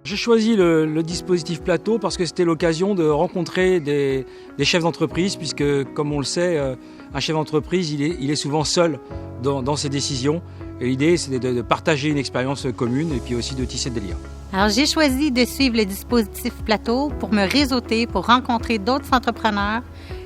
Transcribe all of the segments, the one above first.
J'ai choisi le dispositif Plateau parce que c'était l'occasion de rencontrer des chefs d'entreprise, puisque comme on le sait, un chef d'entreprise il est souvent seul dans ses décisions. Et l'idée c'est de partager une expérience commune et puis aussi de tisser des liens. Alors j'ai choisi de suivre le dispositif Plateau pour me réseauter, pour rencontrer d'autres entrepreneurs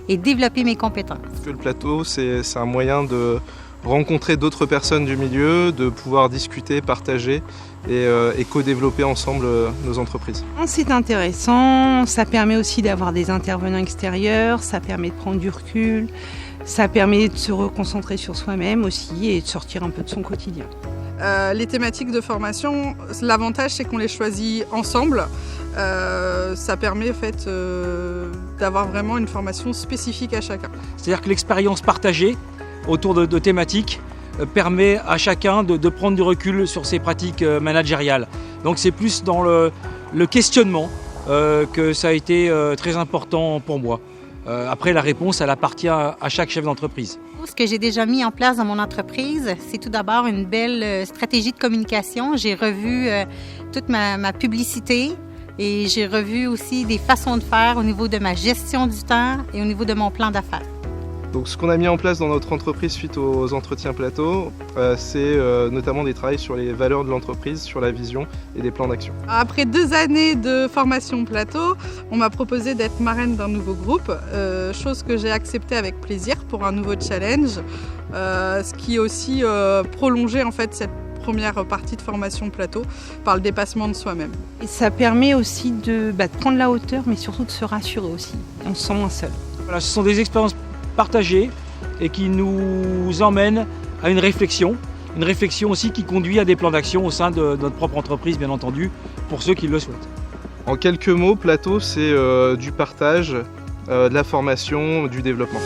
et développer mes compétences. Le Plateau, c'est un moyen de rencontrer d'autres personnes du milieu, de pouvoir discuter, partager et co-développer ensemble nos entreprises. C'est intéressant, ça permet aussi d'avoir des intervenants extérieurs, ça permet de prendre du recul, ça permet de se reconcentrer sur soi-même aussi et de sortir un peu de son quotidien. Les thématiques de formation, l'avantage c'est qu'on les choisit ensemble. Ça permet en fait, d'avoir vraiment une formation spécifique à chacun. C'est-à-dire que l'expérience partagée autour de thématiques permet à chacun de prendre du recul sur ses pratiques managériales. Donc c'est plus dans le questionnement que ça a été très important pour moi. Après la réponse, elle appartient à chaque chef d'entreprise. Ce que j'ai déjà mis en place dans mon entreprise, c'est tout d'abord une belle stratégie de communication. J'ai revu toute ma publicité et j'ai revu aussi des façons de faire au niveau de ma gestion du temps et au niveau de mon plan d'affaires. Donc ce qu'on a mis en place dans notre entreprise suite aux entretiens Plateau, c'est notamment des travaux sur les valeurs de l'entreprise, sur la vision et des plans d'action. Après 2 années de formation Plateau, on m'a proposé d'être marraine d'un nouveau groupe, chose que j'ai acceptée avec plaisir pour un nouveau challenge, ce qui aussi prolongeait en fait cette première partie de formation Plateau par le dépassement de soi-même. Et ça permet aussi de prendre la hauteur, mais surtout de se rassurer aussi. On se sent moins seul. Voilà, ce sont des expériences partagées et qui nous emmènent à une réflexion aussi qui conduit à des plans d'action au sein de notre propre entreprise, bien entendu, pour ceux qui le souhaitent. En quelques mots, Plateau, c'est du partage, de la formation, du développement.